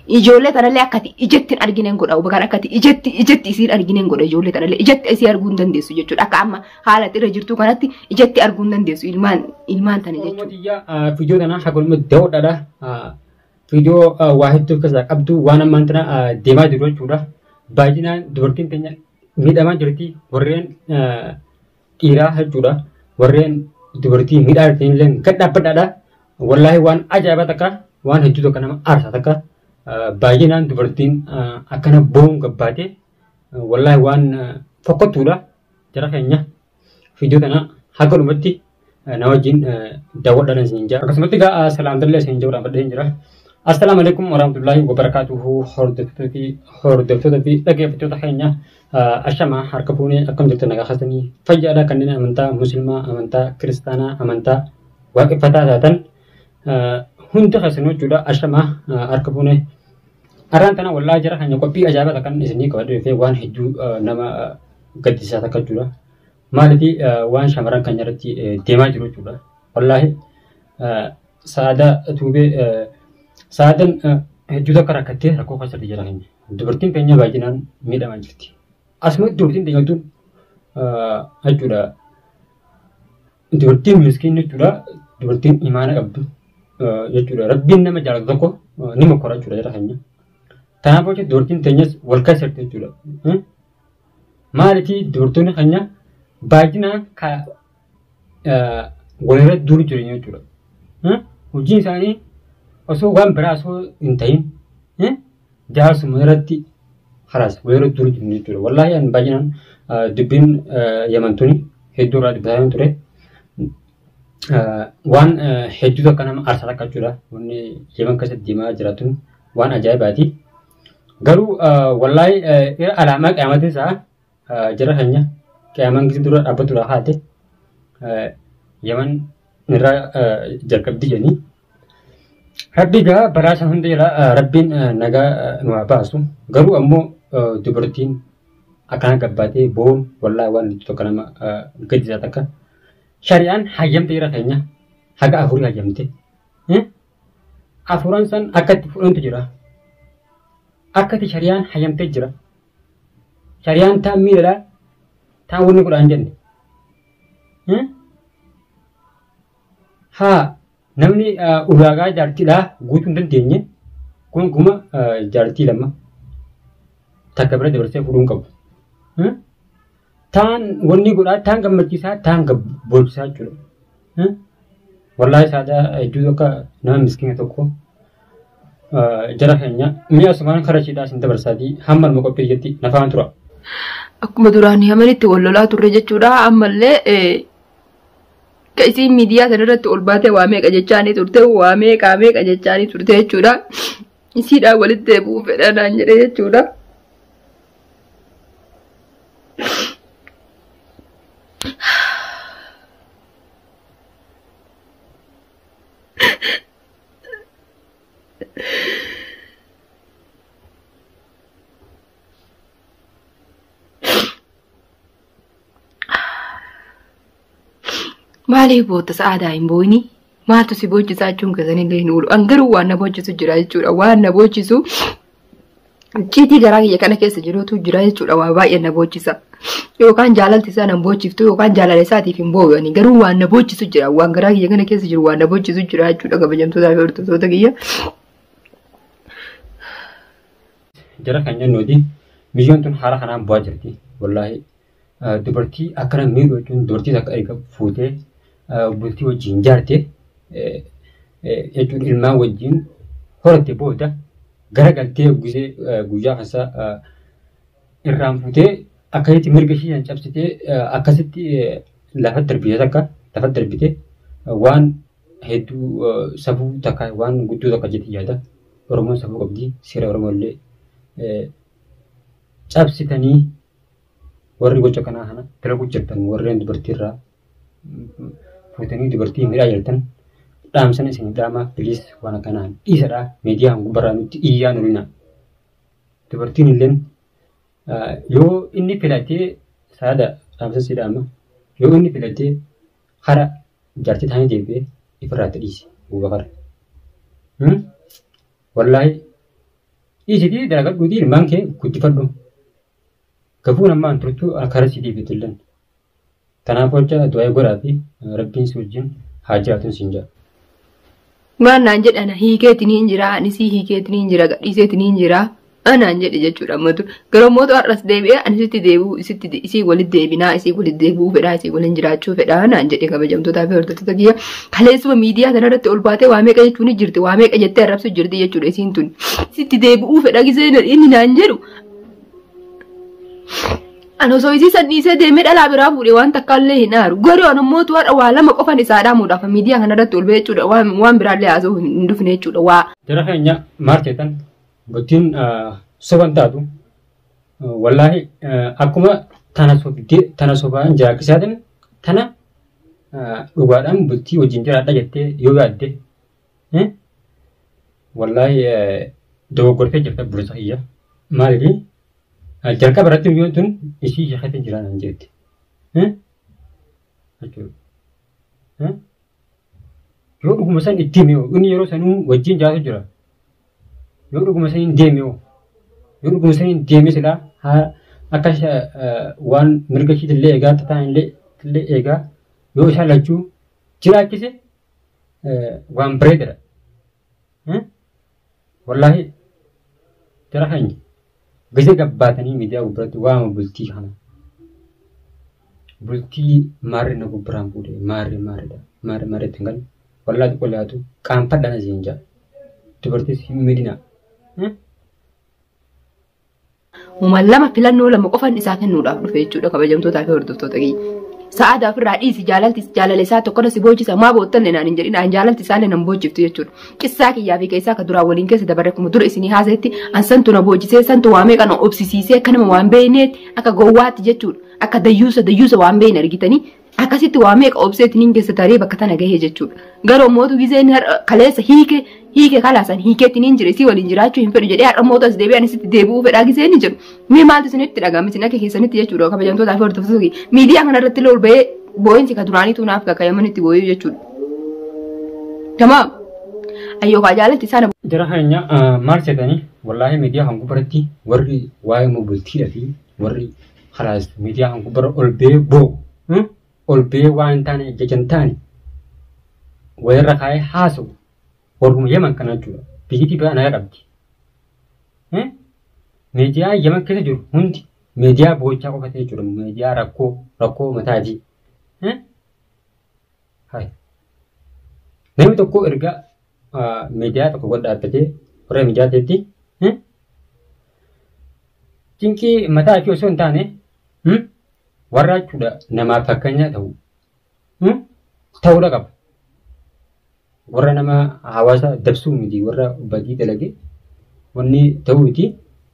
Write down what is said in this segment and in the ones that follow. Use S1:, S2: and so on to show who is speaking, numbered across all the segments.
S1: ijoollee tanallee akkati ijatti argineen godha bakka akkati ijatti isiin argineen godha ijoollee tanallee ijatti isii arguu hin dandeessu jechuudha akka amma haala irra jirtu kanatti ijatti arguu hin dandeessu ilmaan tani jechuudha.
S2: Fiidiyoo kana haguulma daawwadhaadha. Fiidiyoo waa hedduu keessaa qabdu waan ammaan tana deemaa jiru jechuudha. Baay'inaan dubartiin keenya miidhamaa jirti warreen dhiiraa jechuudha. Warreen dubartii miidhaa jirtanillee gad dhaabbadhaadha. Wallaahi waan ajaa'ibaa takka waan hedduu tokko nama aarsaa takka baay'inaan dubartiin akkana boon gabbaate wallaahi waan fokkottuudha. Jara keenya fiidiyoo kana haga dhumatti na wajjin daawwadhaan isin jira. Akkasumatti egaa salaamtaallee isin jira badheen jira. Assalamu alaikum warahmatullahi wabarakatuhu hordoftoota fi dhaggeeffattoota keenya ashama harka fuunee akkam jirtan nagaa keessanii fayyaadha kanneen amantaa musliimaa amantaa kiristaanaa amantaa waaqeffataa taatan hundi keessanuu jechuudha ashama harka fuunee arraan tana wallaahi jara keenya qophii ajaa'ibaa kan isinii qabadhu fi waan hedduu nama gaddisiisaa takka jechuudha. Maaliif waan shamarran keenya irratti deemaa jiru jechuudha. Wallaahi saada tuubee saadan hedduu takka rakkattee rakkoo keessatti jira keenya. Dubartiin keenya baay'inaan miidhamaa jirti. Asumatti dubartiin keenya tun jechuudha. Dubartiin miskiin jechuudha. Dubartiin imaana qabdu jechuudha. Rabbiin nama jaalatu tokko ni mokkora jechuudha jira keenya. Kanaaf jecha dubartiin keenyas wal keessatti jechuudha. Maaliif dubartoonni keenya baay'inaan walirra duuru jireenya jechuudha. Hojiin isaanii osoo waan biraa osoo hin ta'in jaarsuma irratti haraasa walirra duuru jireenya jechuudha. Wallaahi an baay'inaan dubbiin yamantuuni hedduu irraa dubbataa ture. Waan hedduu tokko nama aarsaa takka jechuudha. Wanni yaman keessatti deemaa jiraatun waan ajaa'ibaati. Garuu wallaahi alaamaa qiyaamatee isaa jara keenya qiyaamaan gisii dura dhaabbatuudhaa haate yaman irraa jalqabdi jedhanii. Rabbi egaa balaa sana hunda jala rabbiin nagaa nu haa baasu. Garuu ammoo dubartiin akkana gabbaatee boon wallaahi waan tokko nama gaddisiisaa takka. Shari'aan hayyamte jira keenya haga afurii hayyamte. Afuran san akkatti fudhantu jira. Akkati shari'aan hayyamtee jira. Shari'aan taan miidhaa taan wanni godhaan jenne. Haa namni ulaagaa jaartiidhaa guutuu hin dandeenye kun guma jaartii lama takka bira dabarsee fuudhuun qabu. Taan wanni godhaa taan gammachiisaa taan boonsisaa jechuudha. Wallaahi saadaa hedduu akka nama miskiina tokko jara keenya mi'a asumaan karaa isheedhaa isin dabarsaatii hamma nama qophii jetti nafaan tura.
S1: Akkuma duraanii amanitti wal lolaa turre jechuudha. Ammallee isiin miidiyaa sanarratti ol baatee waa meeqa jechaanii turte waa meeqa jechaanii turte jechuudha. Isiidhaan walitti deebi'uu fedhanaan jedhee jechuudha. Maaliif boota sa'aadaa hin booyni? Maaltu si boochisaa jechuun keessanii illee hin oolu. Angaruu waan na boochisu jira jechuudha. Waan na boochisu ciitii garaa kiyya kana keessa jirutu jira jechuudha. Waa baay'ee na boochisa. Yookaan jaalalti isaa nan boochiftu yookaan jaalala isaatiif hin boo'ani. Garuu waan na boochisu jira. Waan garaa kiyya kana keessa jiru waan na boochisu jira jechuudha. Kabajamtootaa fi hordoftoota kiyya.
S2: Jara kan jennuuti biyyoon tun haala kanaan bu'aa jirti. Wallaahi dubartii akkana miidhuu jechuun dubartii takka erga fuutee bultii wajjin jaarte jechuun ilmaan wajjin horatte booda garagaltee guyyaa kansaa irraan fuutee akkasitti mirga ishee cabsitee akkasitti lafa darbite takka lafa darbite waan hedduu safuu takka waan guddoo takka jetti yaada. Oromoon safuu qabdi seera Oromoo illee cabsitanii warri gocha kanaa kana dalaguu jirtan warreen dubartiirraa fuutanii dubartii miidhaa jirtan dhaamsan isin dhaamaa bilis waan akkanaan dhiisadhaa miidiyaan gubbarraa nutti iyyaan olina. Dubartiin illeen yoo inni filatee saada dhaamsa si dhaama yoo inni filatee hara jaartii taanii deebi'ee ifirraatti dhiise guuba kara. Wallaahi Isitii dalagadhuutii ilmaan kee guddifadhu. Gafuu namaan turtuu karaa sitii bitillan. Kanaaf hojjaa du'aa godhaa fi rabbiin si wajjin haa jiraatuun siin jedha.
S1: Waan naan jedhana hiikeetiin hin jira anisii hiikeetiin hin jira gadhiiseetiin hin jira anaan jedhe jechuudha ammatu garuu mootu har'as deebi'ee anisitti deebi'uu isii walitti deebinaa isii walitti deebi'uu fedhaa isii waliin jiraachuu fedhaa naan jedhe kabajamtootaa fi hordoftoota kiyya kaleessuma miidiyaa kanarratti ol baatee waa meeqa jechuun jirti waa meeqa jettee arrabsu jirti jechuudha isiin tun isitti deebi'uu fedhaa gisee inni naan jedhu. Ano so isi sadhiisee deemee dhalaa biraa fuudhee waan takkaallee hin aaru. Garuu ano mootu har'a waa lama qofan isaa dhaamuudhaaf miidiyaa kanarratti ol ba'ee jechuudha waan biraallee haasa'u hin dhufne jechuudha waa.
S2: Jara keenya maal ta'etan bottiin soban taatu wallaahi akkuma tana sobaan jaakkisaatiin tana dhugaadhaan bultii wajjin jiraadha jettee yoo yaadde wallaahi dogoggortee jirta bulisa kiyya maaliif jalqaba irratti biyyoon tun isii shaqatiin jiraan jirti. Yoo dhuguma san itti himee inni yeroo sanuu wajjin jaatu jira. Yoo dhuguma san hin deemee yoo dhuguma san hin deemee silaa akka waan mirga ishiitillee eegaa taa'anillee eegaa yoo isaan lachuu jiraachise waan bareedadha. Wallaahi jara keenya. Gise gabbaatanii miidiyaa gubbaratti waama bultii kana. Bultii maarri na gubbiraan fuudhee maarri ittiin galu. Wallaahi qolaatu qaanfadhaan asiin jaa. Dubartis hin miidhina.
S1: Uumaan lama filannoo lama qofan isaa kennuudhaaf dhufe jechuudha kabajamtootaa fi hordoftoota kiyya. Sa'aadaa ofirraa dhiisi jaalala isaa tokkodha si boochisa maa boottanne naan hin jedhin jaalalti isaallee nan boochiftu jechuudha. Qissaa kiyyaa fi keessaa akka duraan waliin keessa dabarre akkuma dura isinii haasetti santu na boochisee santu waa meeqa na obsisiisee akka nama waan beeyneetti akka gowwaatti jechuudha. Akka dayyuusa waan beeyne argitanii akkasitti waa meeqa obseetiin keessa taree bakka tana gahee jechuudha. Garuu mootu gizeen kaleessa hiike kalaasan hiikeetiin hin jire isii waliin jiraachuu hin fedhu jedhee har'a mootu as deebi'an isitti deebi'uu fedhaa gizeen hin jiru. Mee maaltu isinitti dhaga'ame isin akka keessanitti jechuudha kabajamtootaa fi hordoftoota miidiyaa kanarratti illee ol ba'ee boo'insi ka duraaniitu naaf kakayamanitti boo'uu jechuudha. Tamaam ayyookaa jaalatti isaan.
S2: Jara keenya maal jedhanii wallaahi miidiyaa kan gubbaratti warri waa'ee mobiltiidha fi warri karaas miidiyaa kan gubbara ol ba'ee boo'u ol ba'ee waa hin taane ejjejan taane wayirra kaa'ee haasa'u. Warruma Yaman kana jechuudha. Biyyi biraa nagaa qabdi. Miidiyaa Yaman keessa jiru hundi miidiyaa boochaa qofa ta'e jechuudha. Miidiyaa rakkoo mataatii. Namni tokko erga miidiyaa tokko godha dhaabbatee warra miidiyaa ta'etti cinqii mataa fi osoo hin taane warra jechuudha namaaf fakkeenya ta'uudha qaba. Warra nama hawaasa dabsuu miti warra badii dalage wanni ta'uuti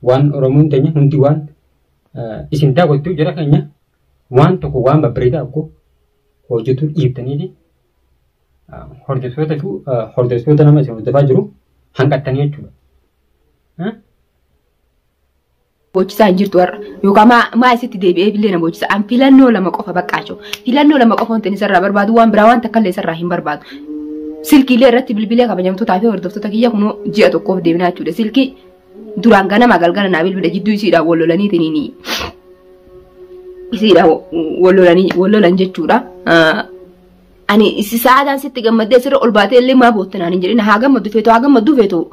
S2: waan Oromoon teenya hundi waan isin daawwattuu jara keenya waan tokko waan babbareedaa akkoo hojjetu dhiibtaniiti hordoftoota nama isin hordofaa jiru hanqattanii jechuudha.
S1: Boochisaa hin jirtu har'a yookaan maa isitti deebi'ee billee na boochisa an filannoo lama qofa baqqaachoo filannoo lama qofa wanti isarraa barbaadu waan biraa waan takka illee isarraa hin barbaadu. Silkiilee irratti bilbilee kabajamtootaa fi hordoftoota kiyya kunoo ji'a tokkoof deebinaa jechuudha. Silkii duraan ganama galgala naa bilbila jidduu isiidhaan wal lolaniitiin isiidhaan wal lolan jechuudha. Ani isi sa'aataan sitti gammaddee sirra ol baatee illee maa boottanaan hin jedhin haa gammaddu feetoo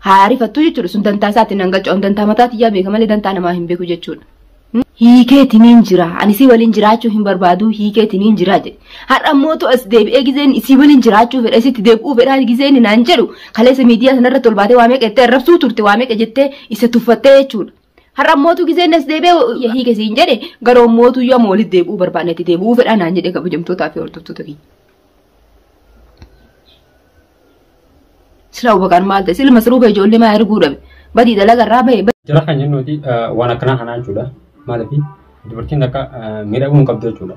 S1: haa ariifattu jechuudha. Sun dantaa isaatti nan galcha dantaa mataatti yaa beeka malee dantaa namaa hin beeku jechuudha. Hiikeetiin hin jira anisii waliin jiraachuu hin barbaadu hiikeetiin hin jira jedhe har'a mootu as deebi'ee gizeen isii waliin jiraachuu fedha isitti deebi'uu fedhaa gizeen naan jedhu kaleessa miidiyaa sanarratti ol baatee waa meeqa jettee arrabsuu turte waa meeqa jettee isa tuffattee jechuudha. Har'a mootu gizeen as deebi'ee hiikesii hin jedhe garuu mootu yoo walitti deebi'uu barbaannetti deebi'uu fedhaa naan jedhe kabajamtootaa fi hordoftoota kiyya. Sila hubaqaan maal ta'e silma siruufa ijoollee maa erguu dhabe badii dalagarraa bahe.
S2: Jara kan jennuuti waan akkanaa kanaa jechuudha. Maaliif dubartiin akka miidhaguu hin qabdu jechuudha.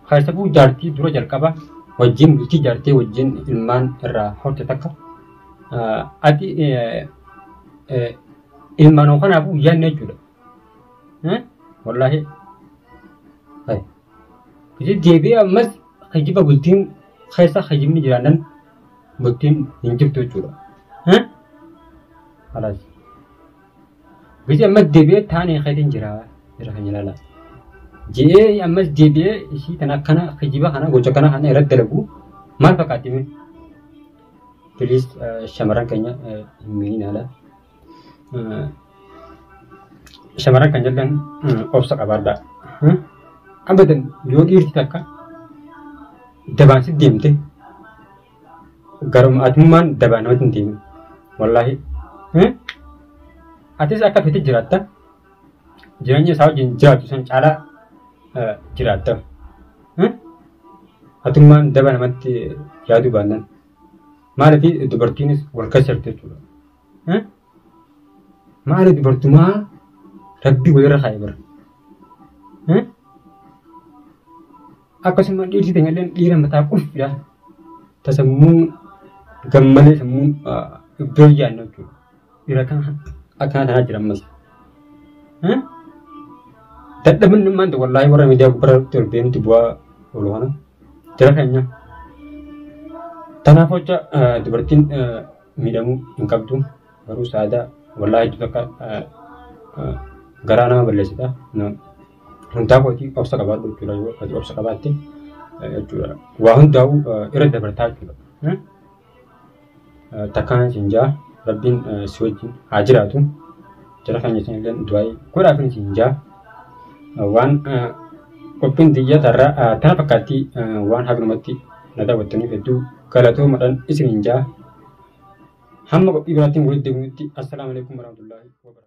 S2: Keessattuu jaartii dura jalqaba wajjin bultii jaartee wajjin ilmaan irraa horte takka ati ilmaan kanaafuu yaadne jechuudha. Wallaahi. Isi deebi'ee ammas hijiba bultiin keessa hijibni jiraannan bultiin hin jirtu jechuudha. خلاص بيجي أما الدبي تاني خيرين جرا خني لا جي أما الدبي شيء تناكنا خجيبا خنا غوجا كنا خنا يرد لبو ما بقاتي من بليز شمران كنيا مين هلا شمران كنيا لان أوسك أبدا أبدا يوغي يرتكا دبان سديمتي garum atuman daban watin tim wallahi atis akka fiti jiratta jiranya saw jin jiraatu san cala jiratta atuman daban matti yaadu banan maali fi dubartiinis wal kasarte jechuudha maali dubartumaa rabbi walirra khaybar akkasuma dhiirti tangalleen dhiira mataa qulfidha tasammuun gammalee sammuun iddoo yaadnu jechuudha. Dhiira kan akkana tanaa jira ammas. Dadhabinni maanta wallaahi warra miidiyaa gubbaarratti ol deemti bu'aa oolu kana jira keenya. Kanaaf jecha dubartiin miidhamuu hin qabdu garuu saadaa wallaahi hedduu takka garaa nama balleessita. Hundaa kootii obsa qabaadhu jechuudha yoo ati obsa qabaatte jechuudha. Waa hundaa'u irra dabartaa jechuudha. Takkaan sinjaa rabbiin si wajjin haa jiraatu. Jara kan jechuun illee du'aayi godhaaf sinjaa waan qophiin xiyyatarraa tana fakkaatti waan haqnumatti na daawwattaniif hedduu galatoomadhaan isin hinjaa hamma qophii biraattiin walitti deebinutti assalaamu alaikum warahmatullaahi wabarakatuh.